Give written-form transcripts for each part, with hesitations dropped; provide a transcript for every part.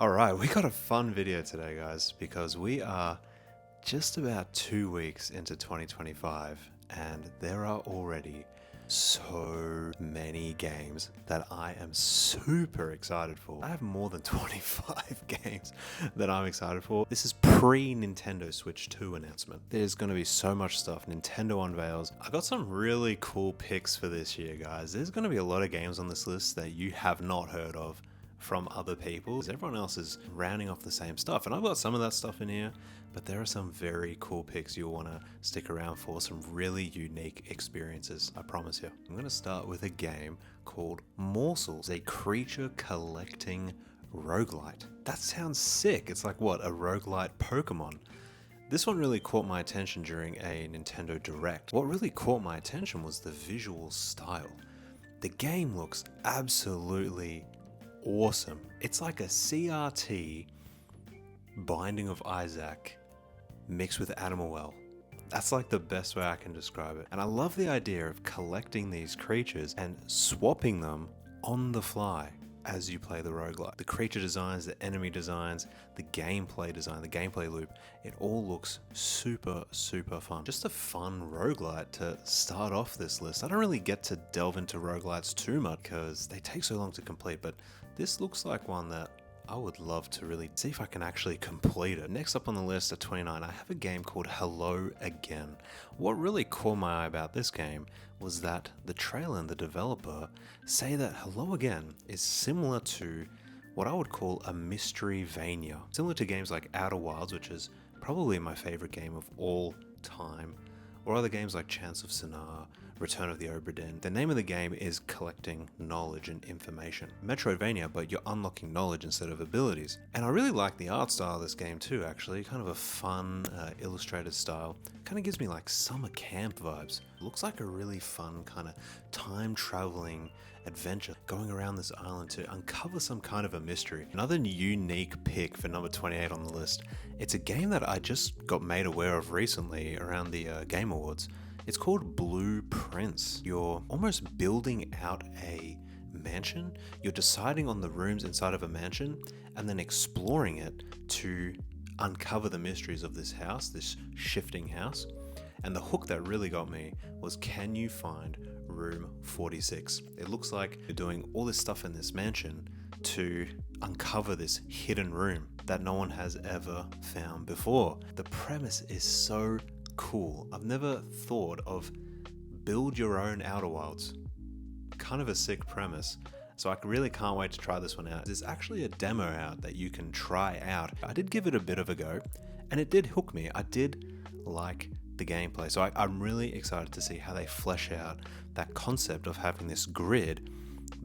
Alright, we got a fun video today, guys, because we are just about 2 weeks into 2025 and there are already so many games that I am super excited for. I have more than 25 games that I'm excited for. This is pre-Nintendo Switch 2 announcement. There's going to be so much stuff. Nintendo unveils. I got some really cool picks for this year, guys. There's going to be a lot of games on this list that you have not heard of from other people. Everyone else is rounding off the same stuff, and I've got some of that stuff in here, but there are some very cool picks you'll want to stick around for, some really unique experiences, I promise you. I'm going to start with a game called Morsels, a creature collecting roguelite. That sounds sick. It's like, what, a roguelite Pokemon? This one really caught my attention during a Nintendo Direct. What really caught my attention was the visual style. The game looks absolutely awesome. It's like a CRT Binding of Isaac mixed with Animal Well. That's like the best way I can describe it. And I love the idea of collecting these creatures and swapping them on the fly as you play the roguelike. The creature designs, the enemy designs, the gameplay design, the gameplay loop, it all looks super fun. Just a fun roguelite to start off this list. I don't really get to delve into roguelites too much because they take so long to complete, but this looks like one that I would love to really see if I can actually complete it. Next up on the list at 29, I have a game called Hello Again. What really caught my eye about this game was that the trailer and the developer say that Hello Again is similar to what I would call a Mysteryvania. Similar to games like Outer Wilds, which is probably my favorite game of all time, or other games like Chance of Sennaar, Return of the Obra Dinn. The name of the game is collecting knowledge and information. Metroidvania, but you're unlocking knowledge instead of abilities. And I really like the art style of this game too, actually. Kind of a fun, illustrated style. Kind of gives me like summer camp vibes. Looks like a really fun kind of time-traveling adventure, going around this island to uncover some kind of a mystery. Another unique pick for number 28 on the list. It's a game that I just got made aware of recently around the Game Awards. It's called Blueprints. You're almost building out a mansion. You're deciding on the rooms inside of a mansion and then exploring it to uncover the mysteries of this house, this shifting house. And the hook that really got me was, can you find room 46? It looks like you're doing all this stuff in this mansion to uncover this hidden room that no one has ever found before. The premise is so cool. I've never thought of build your own Outer Wilds. Kind of a sick premise. So I really can't wait to try this one out. There's actually a demo out that you can try out. I did give it a bit of a go and it did hook me. I did like the gameplay. So I'm really excited to see how they flesh out that concept of having this grid,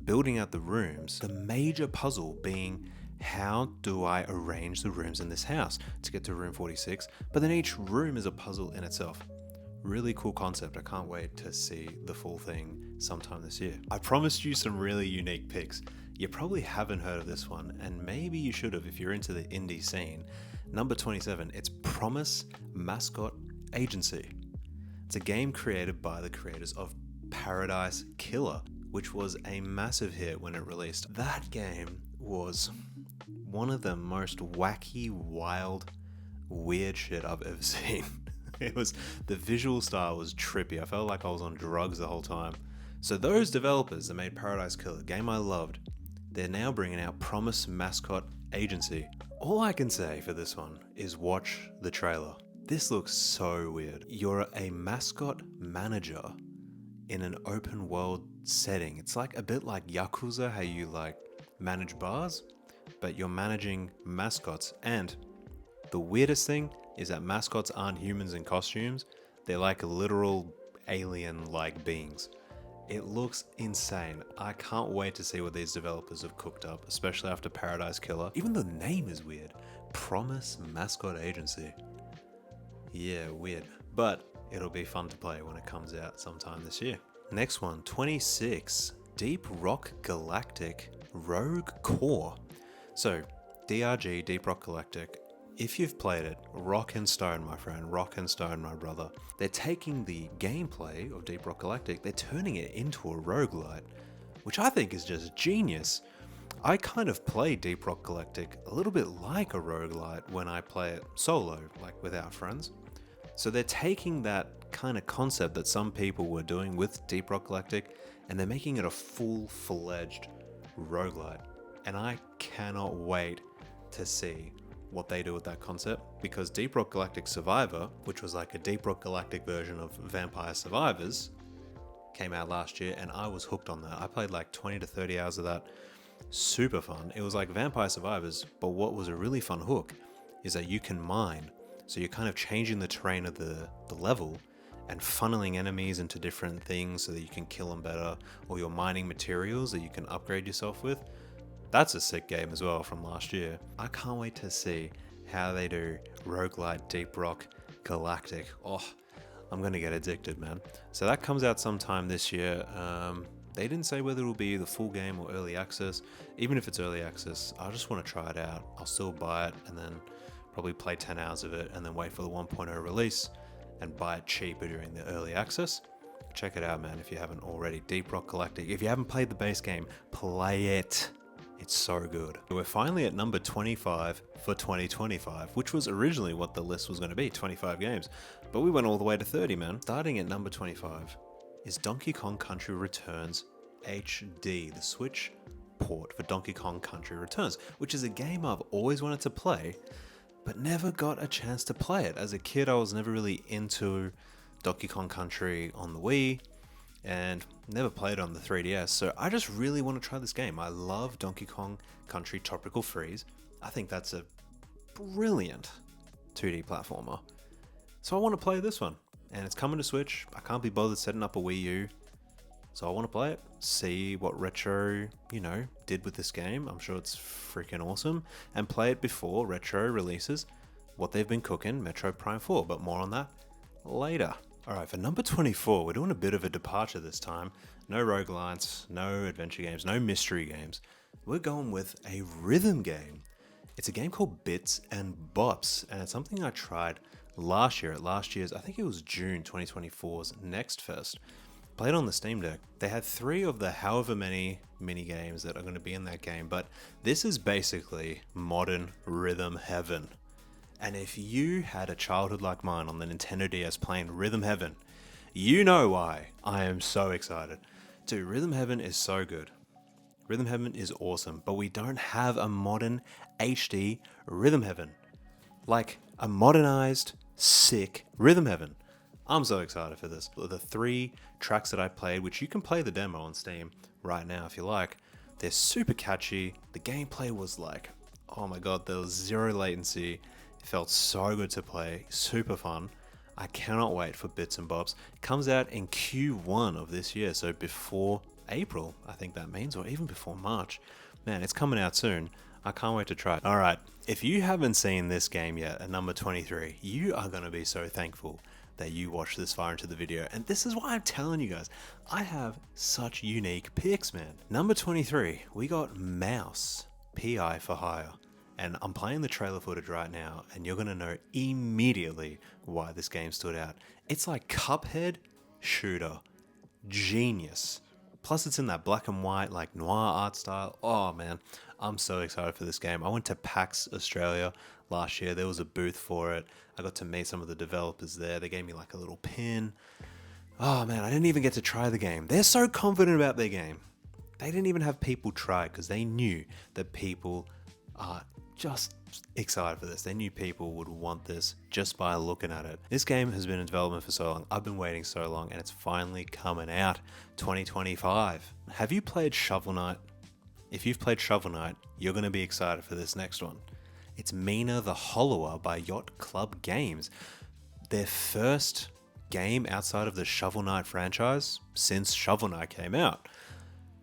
building out the rooms, the major puzzle being, how do I arrange the rooms in this house to get to room 46? But then each room is a puzzle in itself. Really cool concept. I can't wait to see the full thing sometime this year. I promised you some really unique picks. You probably haven't heard of this one, and maybe you should have if you're into the indie scene. Number 27, it's Promise Mascot Agency. It's a game created by the creators of Paradise Killer, which was a massive hit when it released. That game was one of the most wacky, wild, weird shit I've ever seen. The visual style was trippy. I felt like I was on drugs the whole time. So those developers that made Paradise Killer, a game I loved, they're now bringing out Promise Mascot Agency. All I can say for this one is watch the trailer. This looks so weird. You're a mascot manager in an open world setting. It's like a bit like Yakuza, how you like manage bars, but you're managing mascots. And the weirdest thing is that mascots aren't humans in costumes. They're like literal alien-like beings. It looks insane. I can't wait to see what these developers have cooked up, especially after Paradise Killer. Even the name is weird. Promise Mascot Agency. Yeah, weird. But it'll be fun to play when it comes out sometime this year. Next one, 26. Deep Rock Galactic Rogue Core. So, DRG, Deep Rock Galactic, if you've played it, rock and stone, my friend, rock and stone, my brother. They're taking the gameplay of Deep Rock Galactic, they're turning it into a roguelite, which I think is just genius. I kind of play Deep Rock Galactic a little bit like a roguelite when I play it solo, like without friends. So they're taking that kind of concept that some people were doing with Deep Rock Galactic and they're making it a full-fledged roguelite. And I cannot wait to see what they do with that concept, because Deep Rock Galactic Survivor, which was like a Deep Rock Galactic version of Vampire Survivors, came out last year and I was hooked on that. I played like 20 to 30 hours of that. Super fun. It was like Vampire Survivors, but what was a really fun hook is that you can mine. So you're kind of changing the terrain of the level and funneling enemies into different things so that you can kill them better, or you're mining materials that you can upgrade yourself with. That's a sick game as well from last year. I can't wait to see how they do roguelite Deep Rock Galactic. Oh, I'm gonna get addicted, man. So that comes out sometime this year. They didn't say whether it'll be the full game or early access. Even if it's early access, I just want to try it out. I'll still buy it and then probably play 10 hours of it and then wait for the 1.0 release and buy it cheaper during the early access. Check it out, man, if you haven't already. Deep Rock Galactic. If you haven't played the base game, play it. It's so good. We're finally at number 25 for 2025, which was originally what the list was going to be, 25 games. But we went all the way to 30, man. Starting at number 25 is Donkey Kong Country Returns HD, the Switch port for Donkey Kong Country Returns, which is a game I've always wanted to play, but never got a chance to play it. As a kid, I was never really into Donkey Kong Country on the Wii, and never played on the 3DS, so I just really want to try this game. I love Donkey Kong Country Tropical Freeze. I think that's a brilliant 2D platformer. So I want to play this one, and it's coming to Switch. I can't be bothered setting up a Wii U, so I want to play it, see what Retro, did with this game. I'm sure it's freaking awesome, and play it before Retro releases what they've been cooking, Metroid Prime 4, but more on that later. Alright, for number 24, we're doing a bit of a departure this time. No roguelites, no adventure games, no mystery games. We're going with a rhythm game. It's a game called Bits and Bops, and it's something I tried last year at last year's, I think it was June 2024's Next Fest. Played on the Steam Deck. They had 3 of the however many mini games that are going to be in that game, but this is basically modern rhythm heaven. And if you had a childhood like mine on the Nintendo DS playing Rhythm Heaven, you know why I am so excited. Dude, Rhythm Heaven is so good. Rhythm Heaven is awesome, but we don't have a modern HD Rhythm Heaven. Like a modernized, sick Rhythm Heaven. I'm so excited for this. The 3 tracks that I played, which you can play the demo on Steam right now if you like, they're super catchy. The gameplay was like, oh my god, there was 0 latency. It felt so good to play, super fun. I cannot wait for Bits and Bops. It comes out in Q1 of this year, so before April, I think that means, or even before March. Man, it's coming out soon. I can't wait to try it. Alright, if you haven't seen this game yet at number 23, you are going to be so thankful that you watched this far into the video. And this is why I'm telling you guys, I have such unique picks, man. Number 23, we got Mouse, P.I For Hire. And I'm playing the trailer footage right now, and you're going to know immediately why this game stood out. It's like Cuphead shooter. Genius. Plus it's in that black and white, like noir art style. Oh man, I'm so excited for this game. I went to PAX Australia last year. There was a booth for it. I got to meet some of the developers there. They gave me like a little pin. Oh man, I didn't even get to try the game. They're so confident about their game. They didn't even have people try it because they knew that people are just excited for this. They knew people would want this just by looking at it. This game has been in development for so long. I've been waiting so long, and it's finally coming out 2025. Have you played Shovel Knight? If you've played Shovel Knight, you're going to be excited for this next one. It's Mina The Hollower by Yacht Club Games. Their first game outside of the Shovel Knight franchise since Shovel Knight came out.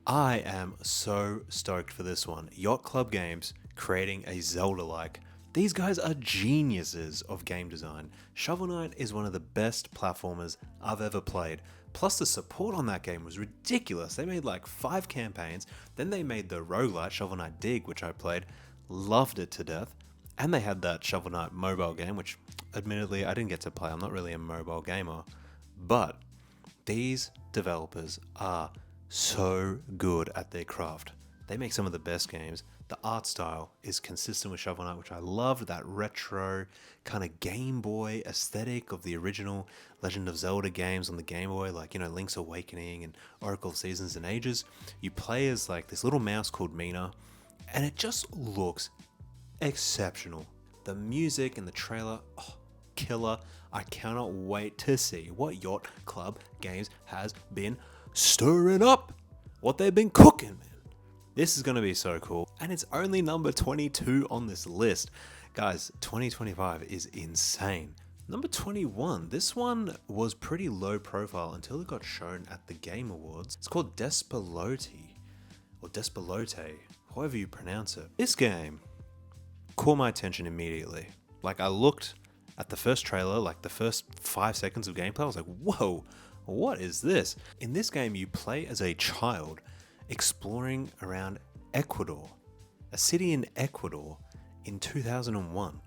I am so stoked for this one. Yacht Club Games creating a Zelda-like. These guys are geniuses of game design. Shovel Knight is one of the best platformers I've ever played. Plus the support on that game was ridiculous. They made like 5 campaigns, then they made the roguelite Shovel Knight Dig, which I played, loved it to death. And they had that Shovel Knight mobile game, which admittedly I didn't get to play. I'm not really a mobile gamer. But these developers are so good at their craft. They make some of the best games. The art style is consistent with Shovel Knight, which I loved, that retro kind of Game Boy aesthetic of the original Legend of Zelda games on the Game Boy, like, Link's Awakening and Oracle of Seasons and Ages. You play as like this little mouse called Mina, and it just looks exceptional. The music and the trailer, killer. I cannot wait to see what Yacht Club Games has been stirring up, what they've been cooking, man. This is going to be so cool. And it's only number 22 on this list. Guys, 2025 is insane. Number 21, this one was pretty low profile until it got shown at the Game Awards. It's called Despelote, or Despelote, however you pronounce it. This game caught my attention immediately. Like, I looked at the first trailer, like the first 5 seconds of gameplay, I was like, whoa, what is this? In this game, you play as a child exploring around Ecuador, a city in Ecuador in 2001.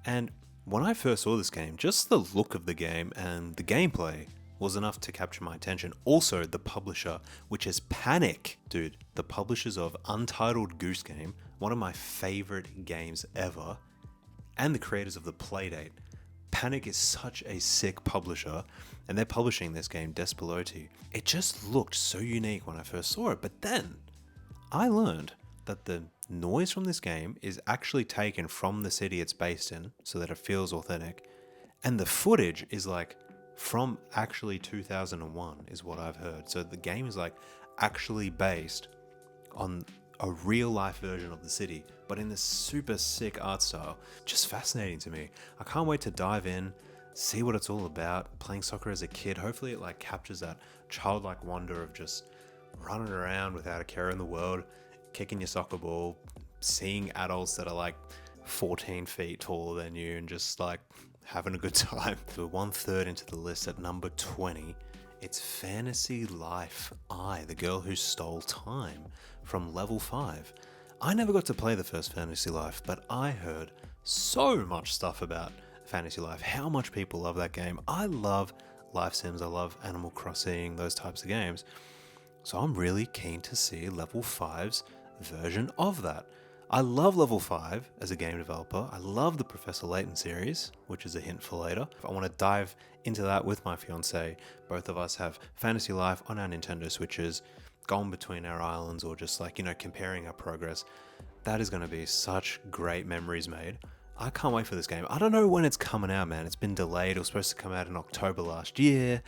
And when I first saw this game, just the look of the game and the gameplay was enough to capture my attention. Also, the publisher, which is Panic. Dude, the publishers of Untitled Goose Game, one of my favorite games ever, and the creators of the Playdate. Panic is such a sick publisher, and they're publishing this game, Despelote. It just looked so unique when I first saw it, but then I learned that the noise from this game is actually taken from the city it's based in, so that it feels authentic, and the footage is like from actually 2001 is what I've heard. So the game is like actually based on a real life version of the city, but in this super sick art style. Just fascinating to me. I can't wait to dive in, see what it's all about. Playing soccer as a kid, hopefully it like captures that childlike wonder of just running around without a care in the world, kicking your soccer ball, seeing adults that are like 14 feet taller than you and just like having a good time. We're 1/3 into the list at number 20. It's Fantasy Life I, the girl who stole time, from Level 5. I never got to play the first Fantasy Life, but I heard so much stuff about Fantasy Life, how much people love that game. I love life sims, I love Animal Crossing, those types of games. So I'm really keen to see Level 5's version of that. I love Level 5 as a game developer. I love the Professor Layton series, which is a hint for later. I want to dive into that with my fiance. Both of us have Fantasy Life on our Nintendo Switches, gone between our islands, or just like, comparing our progress. That is going to be such great memories made. I can't wait for this game. I don't know when it's coming out, man. It's been delayed. It was supposed to come out in October last year.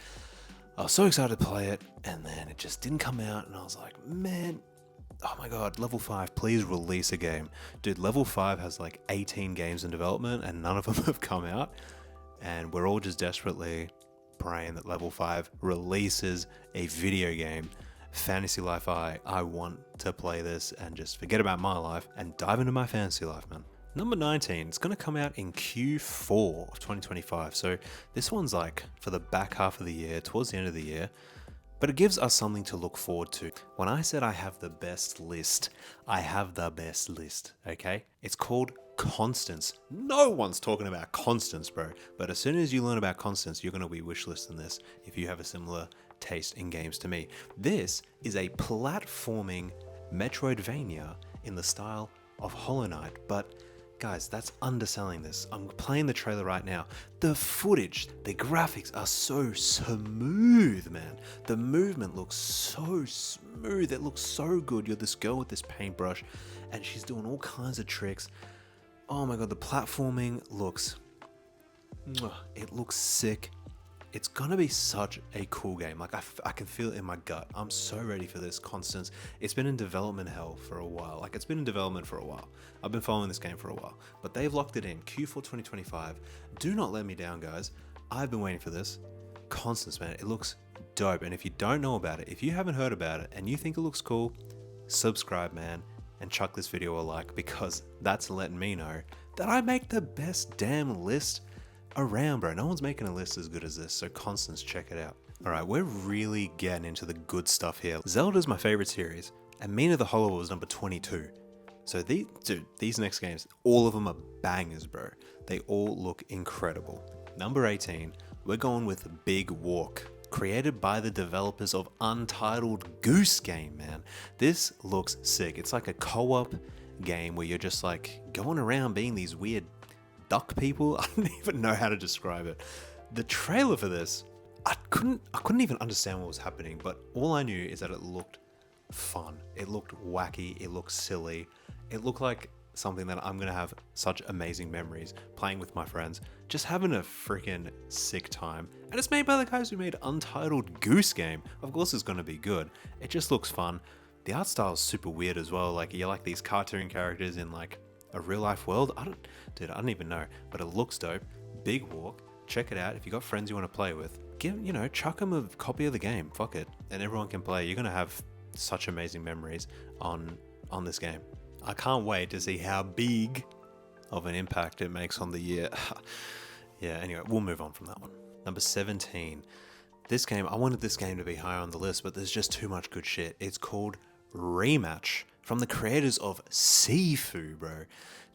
I was so excited to play it, and then it just didn't come out, and I was like, man, oh my god, Level 5, please release a game. Dude, Level 5 has like 18 games in development and none of them have come out. And we're all just desperately praying that Level 5 releases a video game. Fantasy Life I want to play this and just forget about my life and dive into my fantasy life, man. Number 19, it's going to come out in Q4 of 2025. So this one's like for the back half of the year, towards the end of the year. But it gives us something to look forward to. When I said I have the best list, I have the best list, okay? It's called Constance. No one's talking about Constance, bro. But as soon as you learn about Constance, you're going to be wishlisting this if you have a similar taste in games to me. This is a platforming Metroidvania in the style of Hollow Knight, but guys, that's underselling this. I'm playing the trailer right now. The footage, the graphics are so smooth, man. The movement looks so smooth. It looks so good. You're this girl with this paintbrush and she's doing all kinds of tricks. Oh my god, the platforming looks... it looks sick. It's gonna be such a cool game. Like, I can feel it in my gut. I'm so ready for this, Constance. It's been in development hell for a while. Like, it's been in development for a while. I've been following this game for a while. But they've locked it in, Q4 2025. Do not let me down, guys. I've been waiting for this. Constance, man, it looks dope. And if you don't know about it, if you haven't heard about it, and you think it looks cool, subscribe, man, and chuck this video a like, because that's letting me know that I make the best damn list around, bro. No one's making a list as good as this, so Constance, check it out. Alright, we're really getting into the good stuff here. Zelda's my favorite series, and Mina The Hollower was number 22. So these next games, all of them are bangers, bro. They all look incredible. Number 18, we're going with Big Walk. created by the developers of Untitled Goose Game, man. This looks sick. It's like a co-op game where you're just like going around being these weird duck people. I don't even know how to describe it. The trailer for this, I couldn't even understand what was happening, but all I knew is that it looked fun. It looked wacky. It looked silly. It looked like something that I'm gonna have such amazing memories playing with my friends, just having a freaking sick time. And it's made by the guys who made Untitled Goose Game. Of course it's gonna be good. It just looks fun. The art style is super weird as well. Like, you're like these cartoon characters in like a real life world. I don't even know, but it looks dope. Big walk. Check it out. If you got friends you want to play with, chuck them a copy of the game. Fuck it. And everyone can play. You're gonna have such amazing memories on this game. I can't wait to see how big of an impact it makes on the year. Yeah, anyway, we'll move on from that one. Number 17. This game, I wanted this game to be higher on the list, but there's just too much good shit. It's called Rematch, from the creators of Sifu, bro.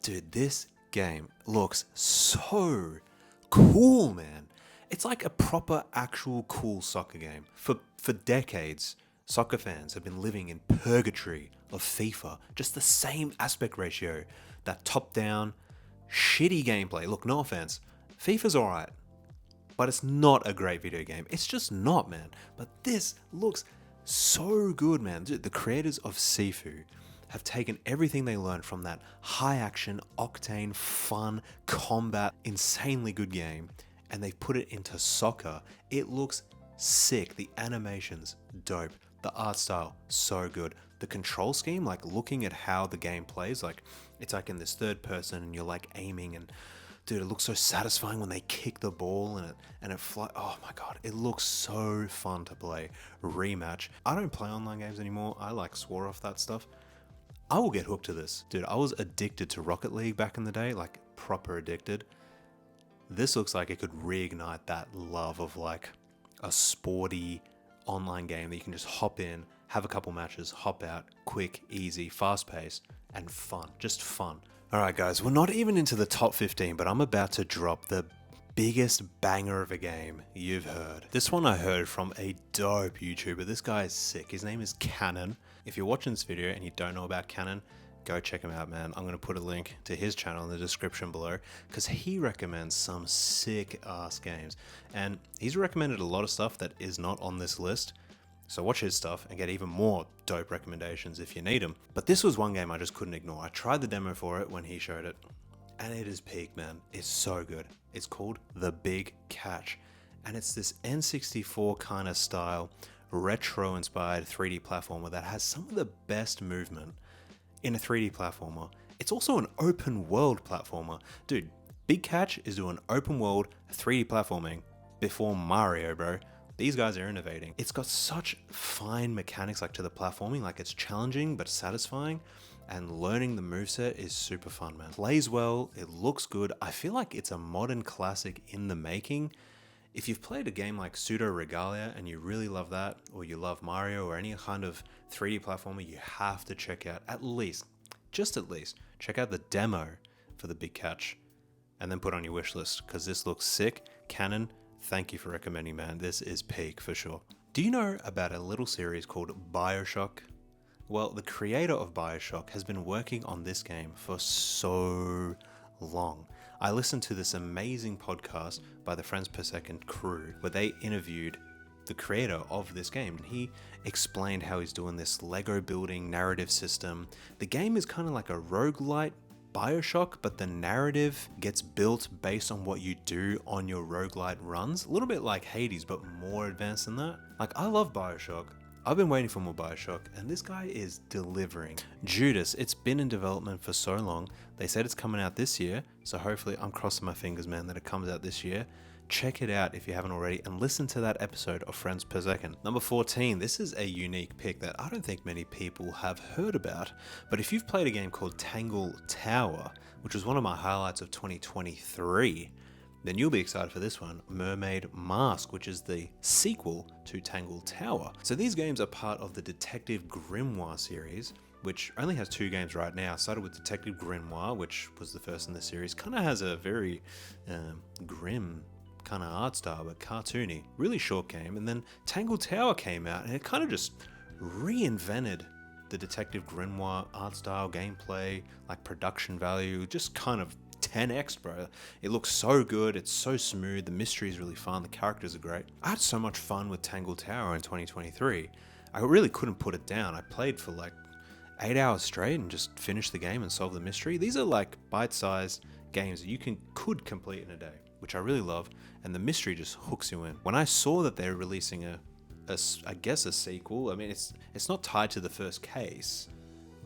Dude, this game looks so cool, man. It's like a proper, actual cool soccer game. For decades, soccer fans have been living in purgatory of FIFA. Just the same aspect ratio. That top-down, shitty gameplay. Look, no offense. FIFA's alright, but it's not a great video game. It's just not, man. But this looks so good, man. Dude, the creators of Sifu have taken everything they learned from that high-action, octane, fun, combat, insanely good game, and they've put it into soccer. It looks sick. The animation's dope. The art style, so good. The control scheme, like looking at how the game plays, like it's like in this third person and you're like aiming, and dude, it looks so satisfying when they kick the ball and it fly. Oh my god, it looks so fun to play. Rematch. I don't play online games anymore. I like swore off that stuff. I will get hooked to this. Dude, I was addicted to Rocket League back in the day, like proper addicted. This looks like it could reignite that love of like a sporty online game that you can just hop in, have a couple matches, hop out, quick, easy, fast paced, and fun. Just fun. Alright guys, we're not even into the top 15, but I'm about to drop the biggest banger of a game you've heard. This one I heard from a dope YouTuber. This guy is sick. His name is Cannon. If you're watching this video and you don't know about Cannon, go check him out, man. I'm going to put a link to his channel in the description below because he recommends some sick ass games. And he's recommended a lot of stuff that is not on this list. So watch his stuff and get even more dope recommendations if you need them. But this was one game I just couldn't ignore. I tried the demo for it when he showed it, and it is peak, man. It's so good. It's called The Big Catch, and it's this N64 kind of style, retro-inspired 3D platformer that has some of the best movement in a 3D platformer. It's also an open world platformer. Dude, Big Catch is doing open world 3D platforming before Mario, bro. These guys are innovating. It's got such fine mechanics like to the platforming, like it's challenging but satisfying, and learning the moveset is super fun, man. Plays well, it looks good. I feel like it's a modern classic in the making. If you've played a game like Pseudo Regalia and you really love that, or you love Mario or any kind of 3D platformer, you have to check out just at least, check out the demo for The Big Catch and then put on your wish list because this looks sick. Canon, thank you for recommending, man. This is peak for sure. Do you know about a little series called BioShock? Well, the creator of BioShock has been working on this game for so long. I listened to this amazing podcast by the Frames Per Second crew where they interviewed the creator of this game, and he explained how he's doing this Lego building narrative system. The game is kind of like a roguelite BioShock, but the narrative gets built based on what you do on your roguelite runs. A little bit like Hades, but more advanced than that. Like, I love BioShock. I've been waiting for more BioShock, and this guy is delivering. Judas, it's been in development for so long. They said it's coming out this year, so hopefully, I'm crossing my fingers, man, that it comes out this year. Check it out if you haven't already, and listen to that episode of Frames Per Second. Number 14, this is a unique pick that I don't think many people have heard about, but if you've played a game called Tangle Tower, which was one of my highlights of 2023, then you'll be excited for this one, Mermaid Mask, which is the sequel to Tangle Tower. So these games are part of the Detective Grimoire series, which only has 2 games right now. Started with Detective Grimoire, which was the first in the series. Kind of has a very grim kind of art style, but cartoony. Really short game. And then Tangled Tower came out and it kind of just reinvented the Detective Grimoire art style, gameplay, like production value, just kind of 10x, bro. It looks so good, it's so smooth, the mystery is really fun, the characters are great. I had so much fun with Tangled Tower in 2023. I really couldn't put it down. I played for like 8 hours straight and just finished the game and solved the mystery. These are like bite-sized games that you could complete in a day, which I really love, and the mystery just hooks you in. When I saw that they're releasing I guess a sequel, I mean, it's not tied to the first case,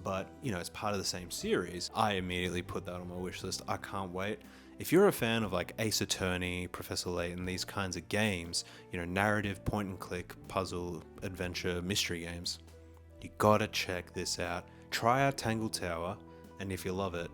but you know, it's part of the same series, I immediately put that on my wish list. I can't wait. If you're a fan of like Ace Attorney, Professor Layton, these kinds of games, you know, narrative, point and click, puzzle, adventure, mystery games, you gotta check this out. Try out Tangled Tower, and if you love it,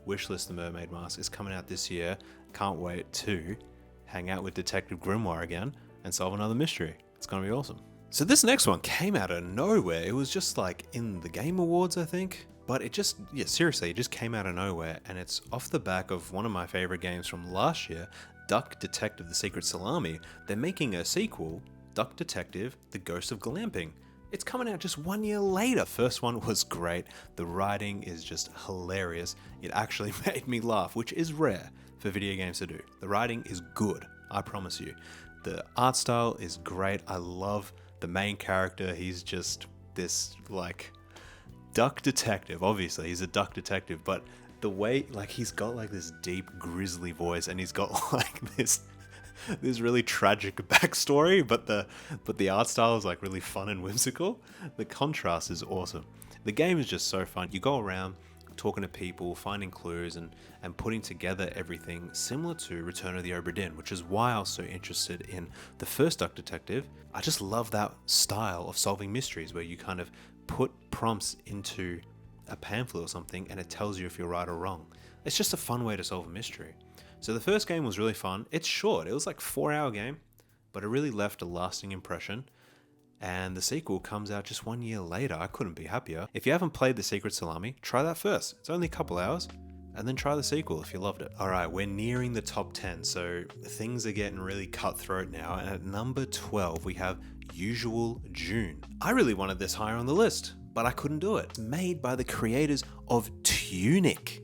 wishlist the Mermaid Mask. Is coming out this year. Can't wait to hang out with Detective Grimoire again and solve another mystery. It's gonna be awesome. So this next one came out of nowhere. It was just like in the Game Awards, I think. But it just, yeah, seriously, it just came out of nowhere. And it's off the back of one of my favorite games from last year, Duck Detective: The Secret Salami. They're making a sequel, Duck Detective: The Ghost of Glamping. It's coming out just 1 year later. First one was great. The writing is just hilarious. It actually made me laugh, which is rare for video games to do. The writing is good, I promise you. The art style is great. I love the main character. He's just this like duck detective. Obviously he's a duck detective, but the way, like, he's got like this deep grisly voice, and he's got like this really tragic backstory, but the art style is like really fun and whimsical. The contrast is awesome. The game is just so fun. You go around talking to people, finding clues, and putting together everything similar to Return of the Obra Dinn, which is why I was so interested in the first Duck Detective. I just love that style of solving mysteries where you kind of put prompts into a pamphlet or something and it tells you if you're right or wrong. It's just a fun way to solve a mystery. So the first game was really fun. It's short. It was like a 4-hour game, but it really left a lasting impression. And the sequel comes out just 1 year later. I couldn't be happier. If you haven't played The Secret Salami, try that first. It's only a couple hours. And then try the sequel if you loved it. Alright, we're nearing the top 10, so things are getting really cutthroat now. And at number 12, we have Usual June. I really wanted this higher on the list, but I couldn't do it. It's made by the creators of Tunic.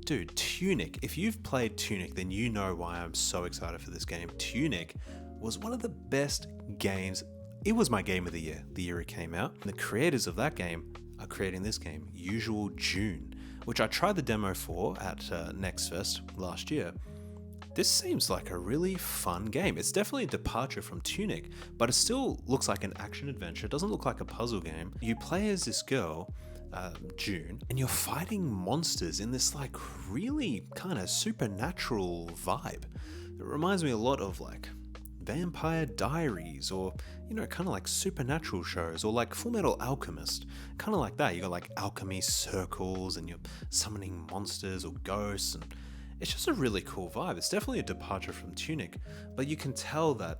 Dude, Tunic. If you've played Tunic, then you know why I'm so excited for this game. Tunic was one of the best games. It was my game of the year it came out. And the creators of that game are creating this game, Usual June, which I tried the demo for at Next Fest last year. This seems like a really fun game. It's definitely a departure from Tunic, but it still looks like an action adventure. It doesn't look like a puzzle game. You play as this girl, June, and you're fighting monsters in this like really kind of supernatural vibe. It reminds me a lot of like Vampire Diaries, or you know, kind of like supernatural shows, or like Full Metal Alchemist, kind of like that. You got like alchemy circles and you're summoning monsters or ghosts, and it's just a really cool vibe. It's definitely a departure from Tunic, but you can tell that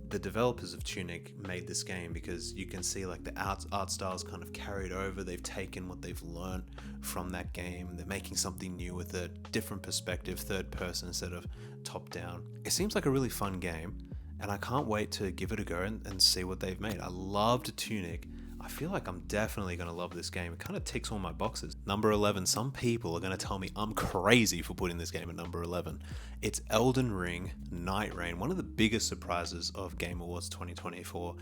the developers of Tunic made this game because you can see like the art styles kind of carried over. They've taken what they've learned from that game. They're making something new with a different perspective, third person instead of top down. It seems like a really fun game, and I can't wait to give it a go and see what they've made. I loved Tunic. I feel like I'm definitely going to love this game. It kind of ticks all my boxes. Number 11, some people are going to tell me I'm crazy for putting this game at number 11. It's Elden Ring Nightrein, one of the biggest surprises of Game Awards 2024.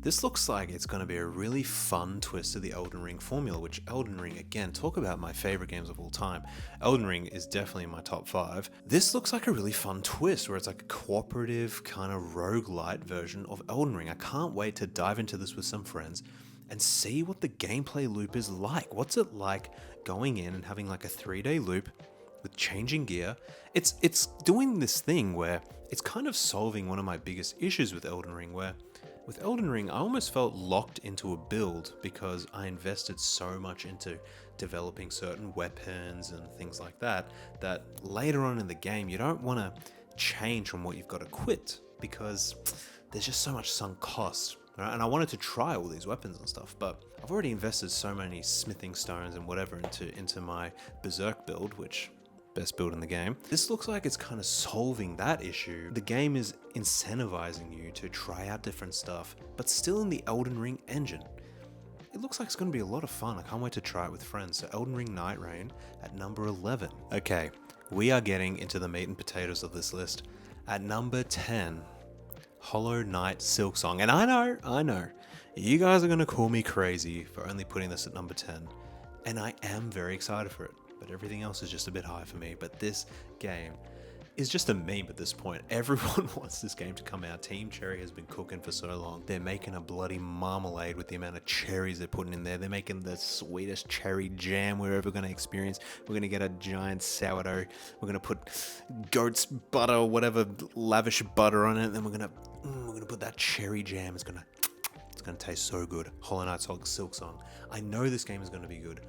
This looks like it's going to be a really fun twist to the Elden Ring formula, which Elden Ring, again, talk about my favorite games of all time. Elden Ring is definitely in my top 5. This looks like a really fun twist where it's like a cooperative kind of roguelite version of Elden Ring. I can't wait to dive into this with some friends and see what the gameplay loop is like. What's it like going in and having like a 3-day loop with changing gear? It's doing this thing where it's kind of solving one of my biggest issues with Elden Ring, where with Elden Ring, I almost felt locked into a build because I invested so much into developing certain weapons and things like that, that later on in the game, you don't want to change from what you've got equipped because there's just so much sunk cost. Right? And I wanted to try all these weapons and stuff, but I've already invested so many smithing stones and whatever into my Berserk build, which best build in the game. This looks like it's kind of solving that issue. The game is incentivizing you to try out different stuff, but still in the Elden Ring engine. It looks like it's going to be a lot of fun. I can't wait to try it with friends. So Elden Ring Nightrein at number 11. Okay, we are getting into the meat and potatoes of this list. At number 10, Hollow Knight Silksong. And I know, you guys are going to call me crazy for only putting this at number 10. And I am very excited for it. But everything else is just a bit high for me. But this game is just a meme at this point. Everyone wants this game to come out. Team Cherry has been cooking for so long. They're making a bloody marmalade with the amount of cherries they're putting in there. They're making the sweetest cherry jam we're ever going to experience. We're going to get a giant sourdough. We're going to put goat's butter or whatever lavish butter on it. And then we're going to put that cherry jam. It's going to taste so good. Hollow Knight Silksong. I know this game is going to be good.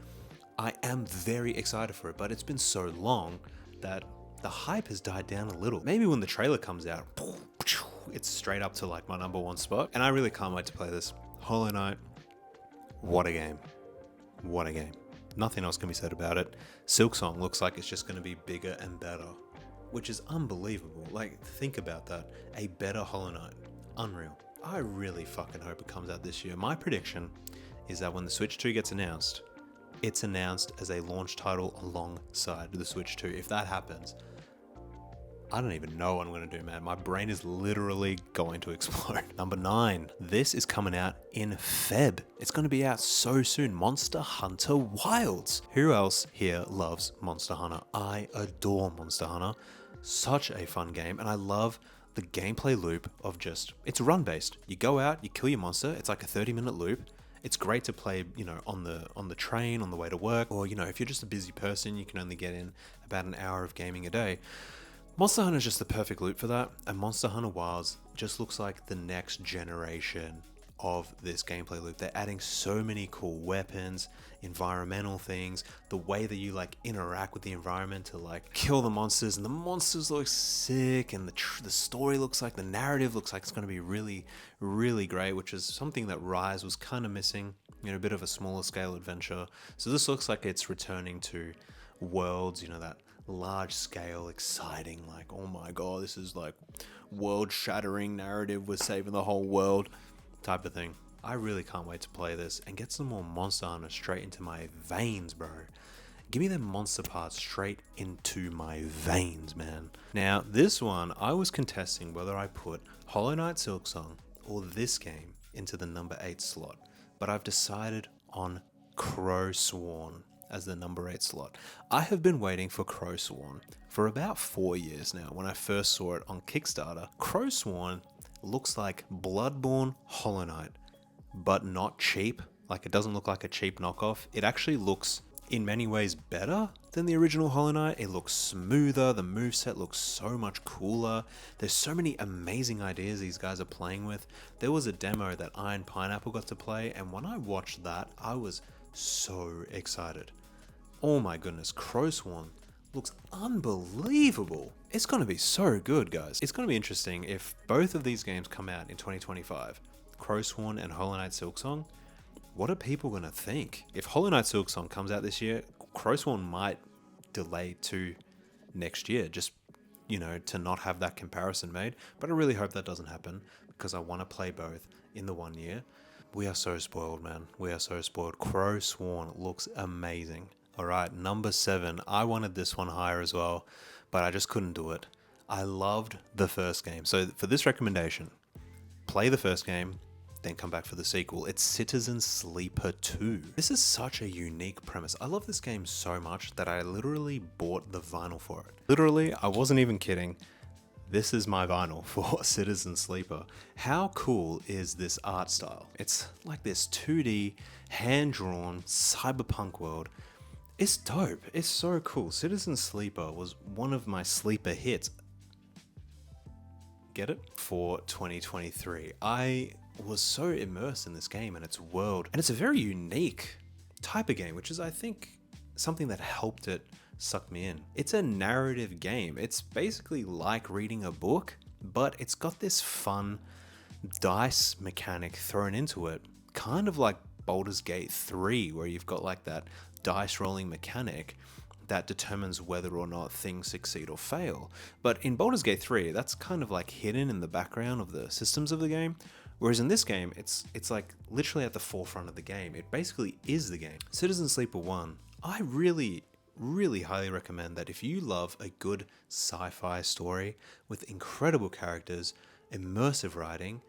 I am very excited for it, but it's been so long that the hype has died down a little. Maybe when the trailer comes out, it's straight up to like my number 1 spot. And I really can't wait to play this. Hollow Knight, what a game. What a game. Nothing else can be said about it. Silksong looks like it's just going to be bigger and better, which is unbelievable. Like, think about that. A better Hollow Knight. Unreal. I really fucking hope it comes out this year. My prediction is that when the Switch 2 gets announced, it's announced as a launch title alongside the Switch 2. If that happens, I don't even know what I'm going to do, man. My brain is literally going to explode. Number 9. This is coming out in Feb. It's going to be out so soon. Monster Hunter Wilds. Who else here loves Monster Hunter? I adore Monster Hunter. Such a fun game. And I love the gameplay loop of just, it's run based. You go out, you kill your monster. It's like a 30-minute loop. It's great to play, you know, on the train, on the way to work, or, you know, if you're just a busy person, you can only get in about an hour of gaming a day. Monster Hunter is just the perfect loop for that, and Monster Hunter Wilds just looks like the next generation of this gameplay loop. They're adding so many cool weapons, environmental things, the way that you like interact with the environment to like kill the monsters, and the monsters look sick, and the story looks like, the narrative looks like it's going to be really, really great, which is something that Rise was kind of missing, you know, a bit of a smaller scale adventure. So this looks like it's returning to Worlds, you know, that large scale, exciting, like, oh my god, this is like world shattering narrative, we're saving the whole world type of thing. I really can't wait to play this and get some more Monster Hunter straight into my veins, bro. Give me them monster parts straight into my veins, man. Now, this one, I was contesting whether I put Hollow Knight Silksong or this game into the number 8 slot, but I've decided on Crowsworn as the number 8 slot. I have been waiting for Crowsworn for about 4 years now. When I first saw it on Kickstarter, Crowsworn looks like Bloodborne Hollow Knight, but not cheap. Like, it doesn't look like a cheap knockoff. It actually looks in many ways better than the original Hollow Knight. It looks smoother. The moveset looks so much cooler. There's so many amazing ideas these guys are playing with. There was a demo that Iron Pineapple got to play, and when I watched that, I was so excited. Oh my goodness, Crowsworn looks unbelievable. It's going to be so good, guys. It's going to be interesting if both of these games come out in 2025, Crowsworn and Hollow Knight Silksong. What are people going to think? If Hollow Knight Silksong comes out this year, Crowsworn might delay to next year, just, you know, to not have that comparison made. But I really hope that doesn't happen, because I want to play both in the 1 year. We are so spoiled, man. We are so spoiled. Crowsworn looks amazing. All right, number 7. I wanted this one higher as well, but I just couldn't do it. I loved the first game. So for this recommendation, play the first game, then come back for the sequel. It's Citizen Sleeper 2. This is such a unique premise. I love this game so much that I literally bought the vinyl for it. Literally, I wasn't even kidding. This is my vinyl for Citizen Sleeper. How cool is this art style? It's like this 2D, hand-drawn, cyberpunk world. It's dope. It's so cool. Citizen Sleeper was one of my sleeper hits. Get it? For 2023. I was so immersed in this game and its world. And it's a very unique type of game, which is, I think, something that helped it suck me in. It's a narrative game. It's basically like reading a book, but it's got this fun dice mechanic thrown into it. Kind of like Baldur's Gate 3, where you've got like that dice rolling mechanic, that determines whether or not things succeed or fail. But in Baldur's Gate 3, that's kind of like hidden in the background of the systems of the game. Whereas in this game, it's like literally at the forefront of the game. It basically is the game. Citizen Sleeper 1, I really highly recommend that if you love a good sci-fi story with incredible characters, immersive writing,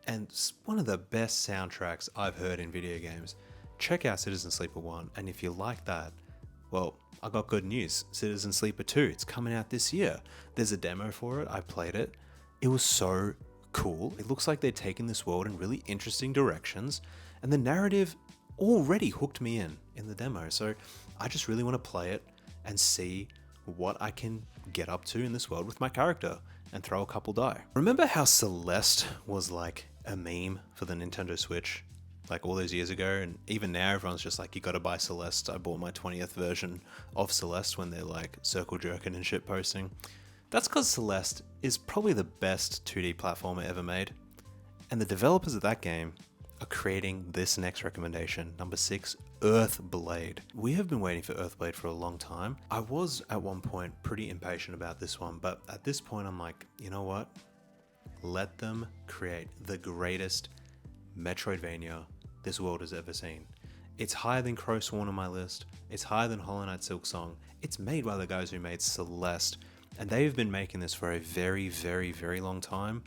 and one of the best soundtracks I've heard in video games, check out Citizen Sleeper 1. And if you like that, well, I got good news. Citizen Sleeper 2, it's coming out this year. There's a demo for it. I played it. It was so cool. It looks like they're taking this world in really interesting directions, and the narrative already hooked me in the demo. So I just really want to play it and see what I can get up to in this world with my character and throw a couple die. Remember how Celeste was like a meme for the Nintendo Switch like all those years ago? And even now everyone's just like, you gotta buy Celeste. I bought my 20th version of Celeste when they're like circle jerking and shit posting. That's because Celeste is probably the best 2D platformer ever made. And the developers of that game are creating this next recommendation, number 6, Earthblade. We have been waiting for Earthblade for a long time. I was at one point pretty impatient about this one, but at this point I'm like, you know what? Let them create the greatest Metroidvania this world has ever seen. It's higher than Crowsworn on my list. It's higher than Hollow Knight Silksong. It's made by the guys who made Celeste, and they've been making this for a very long time,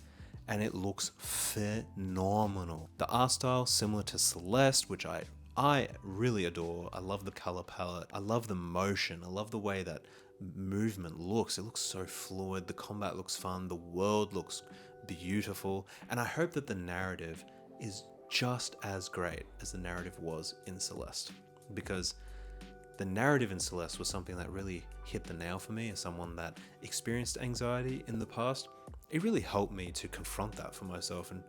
and it looks phenomenal. The art style similar to Celeste, which I really adore. I love the color palette. I love the motion. I love the way that movement looks. It looks so fluid. The combat looks fun. The world looks beautiful. And I hope that the narrative is just as great as the narrative was in Celeste, because the narrative in Celeste was something that really hit the nail for me as someone that experienced anxiety in the past. It really helped me to confront that for myself and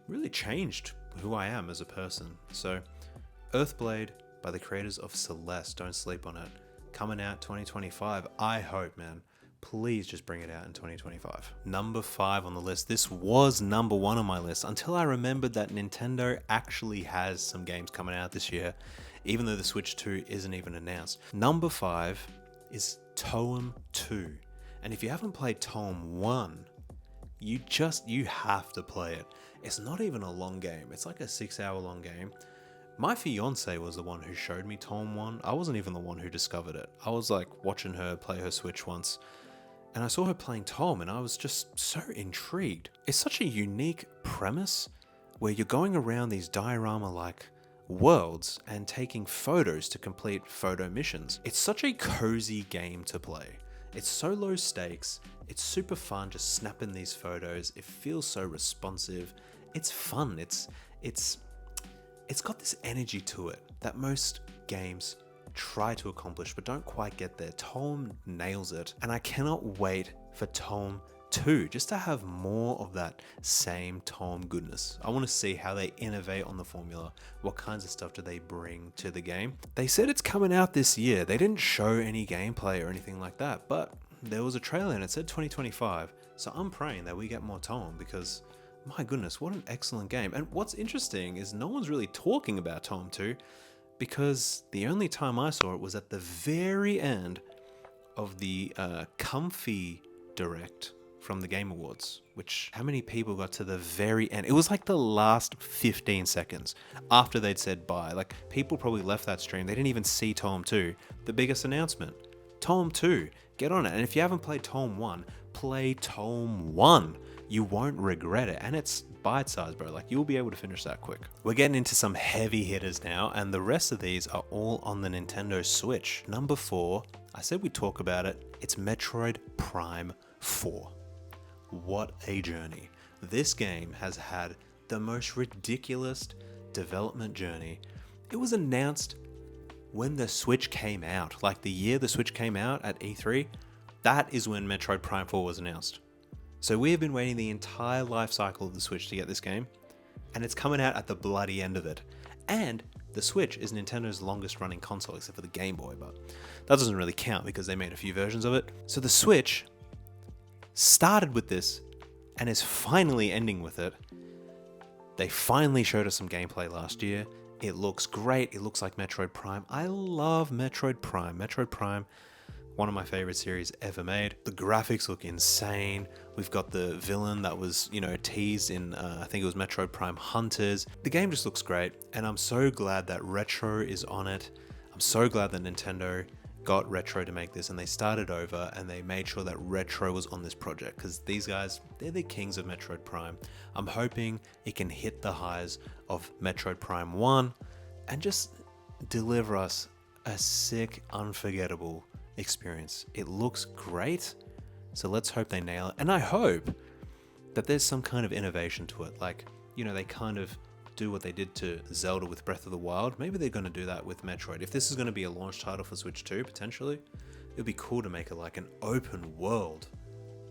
really changed who I am as a person. So Earthblade by the creators of Celeste, don't sleep on it. Coming out 2025. I hope, man. Please just bring it out in 2025. Number 5 on the list. This was number 1 on my list until I remembered that Nintendo actually has some games coming out this year, even though the Switch 2 isn't even announced. Number 5 is Toem 2. And if you haven't played Toem 1, you have to play it. It's not even a long game. It's like a 6-hour long game. My fiance was the one who showed me Toem 1. I wasn't even the one who discovered it. I was like watching her play her Switch once, and I saw her playing Toem, and I was just so intrigued. It's such a unique premise where you're going around these diorama-like worlds and taking photos to complete photo missions. It's such a cozy game to play. It's so low stakes. It's super fun just snapping these photos. It feels so responsive. It's fun. It's got this energy to it that most games try to accomplish but don't quite get there. Toem nails it, and I cannot wait for Toem 2 just to have more of that same Toem goodness. I want to see how they innovate on the formula. What kinds of stuff do they bring to the game? They said it's coming out this year. They didn't show any gameplay or anything like that, but there was a trailer and it said 2025. So I'm praying that we get more Toem, because my goodness, what an excellent game. And what's interesting is no one's really talking about Toem 2, because the only time I saw it was at the very end of the Comfy Direct from the Game Awards, which, how many people got to the very end? It was like the last 15 seconds after they'd said bye. Like, people probably left that stream. They didn't even see Toem 2, the biggest announcement. Toem 2, get on it. And if you haven't played Toem 1, play Toem 1. You won't regret it, and it's bite-sized, bro. Like, you'll be able to finish that quick. We're getting into some heavy hitters now, and the rest of these are all on the Nintendo Switch. Number 4, I said we'd talk about it. It's Metroid Prime 4. What a journey. This game has had the most ridiculous development journey. It was announced when the Switch came out, like the year the Switch came out at E3. That is when Metroid Prime 4 was announced. So we have been waiting the entire life cycle of the Switch to get this game, and it's coming out at the bloody end of it. And the Switch is Nintendo's longest running console, except for the Game Boy, but that doesn't really count because they made a few versions of it. So the Switch started with this and is finally ending with it. They finally showed us some gameplay last year. It looks great. It looks like Metroid Prime. I love Metroid Prime. Metroid Prime, one of my favorite series ever made. The graphics look insane. We've got the villain that was, teased in, I think it was Metroid Prime Hunters. The game just looks great, and I'm so glad that Retro is on it. I'm so glad that Nintendo got Retro to make this, and they started over and they made sure that Retro was on this project, because these guys, they're the kings of Metroid Prime. I'm hoping it can hit the highs of Metroid Prime 1 and just deliver us a sick, unforgettable experience. It looks great, so let's hope they nail it. And I hope that there's some kind of innovation to it. Like, they kind of do what they did to Zelda with Breath of the Wild. Maybe they're going to do that with Metroid. If this is going to be a launch title for Switch 2, potentially, it'd be cool to make it like an open world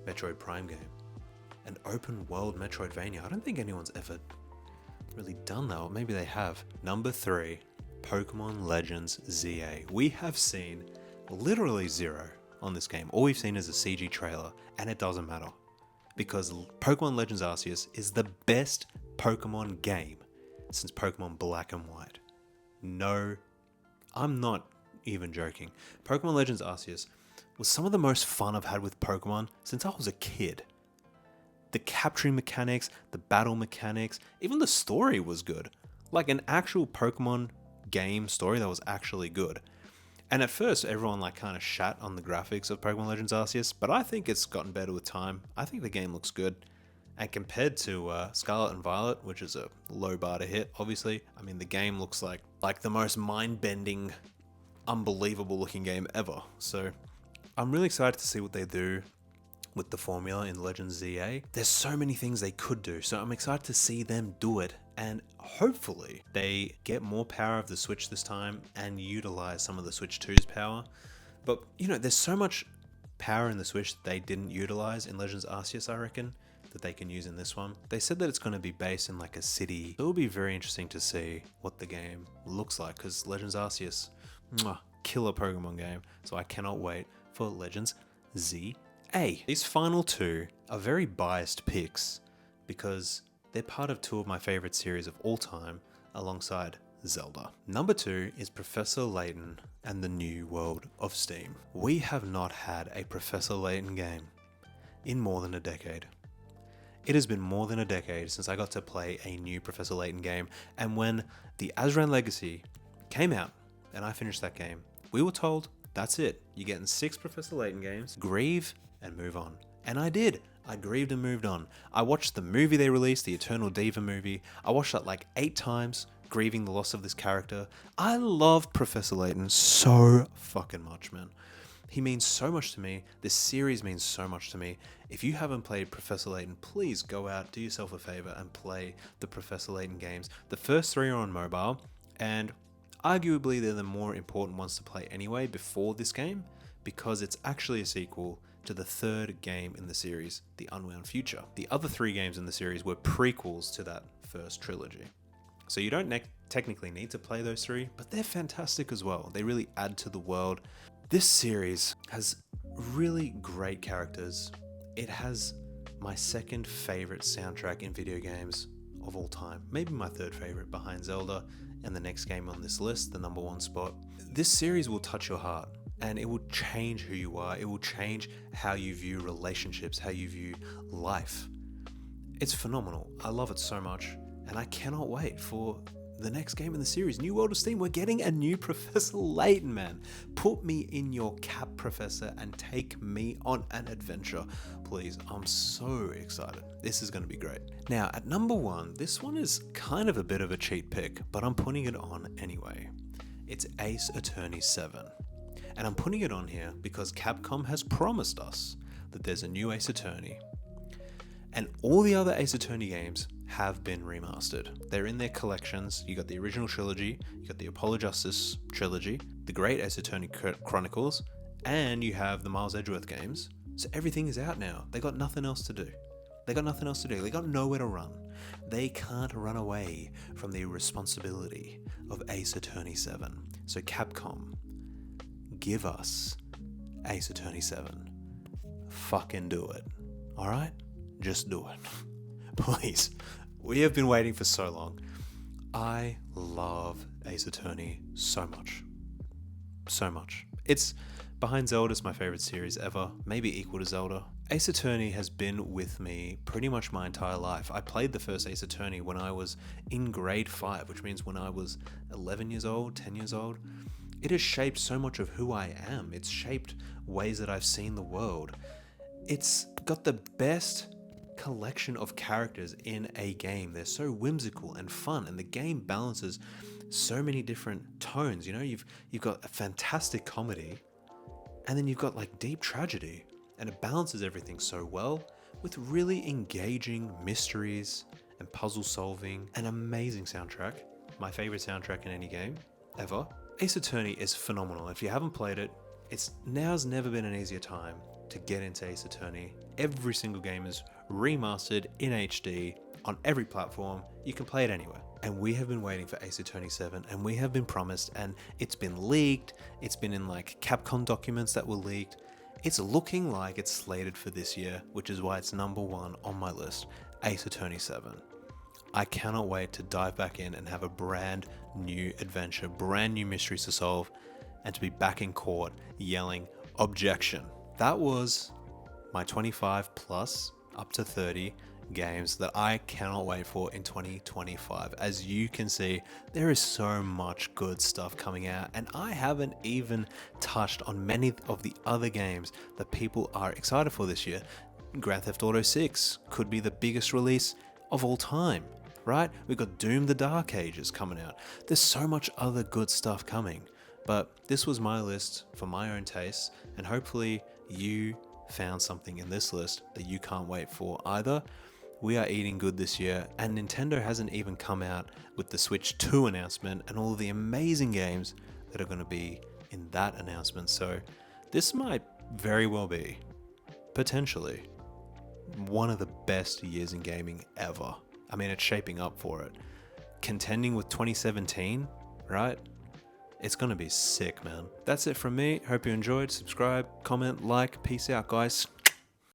Metroid Prime game. An open world Metroidvania. I don't think anyone's ever really done that, or maybe they have. Number 3, Pokemon Legends ZA. We have seen literally zero on this game. All we've seen is a CG trailer, and it doesn't matter, because Pokemon Legends Arceus is the best Pokemon game since Pokemon Black and White. No, I'm not even joking. Pokemon Legends Arceus was some of the most fun I've had with Pokemon since I was a kid. The capturing mechanics, the battle mechanics, even the story was good. Like an actual Pokemon game story that was actually good. And at first, everyone kind of shat on the graphics of Pokemon Legends Arceus, but I think it's gotten better with time. I think the game looks good. And compared to Scarlet and Violet, which is a low bar to hit, obviously, I mean, the game looks like the most mind-bending, unbelievable looking game ever. So I'm really excited to see what they do with the formula in Legends ZA. There's so many things they could do, so I'm excited to see them do it. And hopefully they get more power of the Switch this time and utilize some of the Switch 2's power. But, there's so much power in the Switch that they didn't utilize in Legends Arceus, I reckon, that they can use in this one. They said that it's going to be based in a city. So it'll be very interesting to see what the game looks like, because Legends Arceus, killer Pokemon game. So I cannot wait for Legends ZA. These final two are very biased picks because they're part of two of my favorite series of all time alongside Zelda. Number 2 is Professor Layton and the New World of Steam. We have not had a Professor Layton game in more than a decade. It has been more than a decade since I got to play a new Professor Layton game, and when the Azran Legacy came out and I finished that game, we were told, that's it. You're getting 6 Professor Layton games, grieve and move on. And I did. I grieved and moved on. I watched the movie they released, the Eternal Diva movie. I watched that 8 times, grieving the loss of this character. I love Professor Layton so fucking much, man. He means so much to me. This series means so much to me. If you haven't played Professor Layton, please go out, do yourself a favor, and play the Professor Layton games. The first 3 are on mobile, and arguably they're the more important ones to play anyway before this game, because it's actually a sequel to the 3rd game in the series, The Unwound Future. The other 3 games in the series were prequels to that first trilogy. So you don't technically need to play those 3, but they're fantastic as well. They really add to the world. This series has really great characters. It has my 2nd favorite soundtrack in video games of all time. Maybe my 3rd favorite behind Zelda and the next game on this list, the number 1 spot. This series will touch your heart, and it will change who you are. It will change how you view relationships, how you view life. It's phenomenal. I love it so much, and I cannot wait for the next game in the series, New World of Steam. We're getting a new Professor Layton, man. Put me in your cap, Professor, and take me on an adventure, please. I'm so excited. This is going to be great. Now, at number 1, this one is kind of a bit of a cheat pick, but I'm putting it on anyway. It's Ace Attorney 7. And I'm putting it on here because Capcom has promised us that there's a new Ace Attorney. And all the other Ace Attorney games have been remastered. They're in their collections. You got the original trilogy, you got the Apollo Justice trilogy, the Great Ace Attorney Chronicles, and you have the Miles Edgeworth games. So everything is out now. They got nothing else to do. They got nowhere to run. They can't run away from the responsibility of Ace Attorney 7. So Capcom, give us Ace Attorney 7. Fucking do it. Alright? Just do it. Please. We have been waiting for so long. I love Ace Attorney so much. So much. It's behind Zelda's my favorite series ever, maybe equal to Zelda. Ace Attorney has been with me pretty much my entire life. I played the first Ace Attorney when I was in grade 5, which means when I was 11 years old, 10 years old. It has shaped so much of who I am. It's shaped ways that I've seen the world. It's got the best collection of characters in a game. They're so whimsical and fun, and the game balances so many different tones. You know, you've got a fantastic comedy, and then you've got like deep tragedy, and it balances everything so well with really engaging mysteries and puzzle solving. An amazing soundtrack, my favorite soundtrack in any game ever. Ace Attorney is phenomenal. If you haven't played it, now's never been an easier time to get into Ace Attorney. Every single game is remastered in HD on every platform. You can play it anywhere. And we have been waiting for Ace Attorney 7, and we have been promised, and it's been leaked. It's been in like CAPCOM documents that were leaked. It's looking like it's slated for this year, which is why it's number 1 on my list, Ace Attorney 7. I cannot wait to dive back in and have a brand new adventure, brand new mysteries to solve, and to be back in court yelling, objection. That was my 25 plus up to 30 games that I cannot wait for in 2025. As you can see, there is so much good stuff coming out, and I haven't even touched on many of the other games that people are excited for this year. Grand Theft Auto 6 could be the biggest release of all time, right? We've got Doom the Dark Ages coming out. There's so much other good stuff coming, but this was my list for my own taste, and hopefully you found something in this list that you can't wait for either. We are eating good this year, and Nintendo hasn't even come out with the Switch 2 announcement and all of the amazing games that are going to be in that announcement. So this might very well be, potentially, one of the best years in gaming ever. I mean, it's shaping up for it. Contending with 2017, right? It's going to be sick, man. That's it from me. Hope you enjoyed. Subscribe, comment, like. Peace out, guys.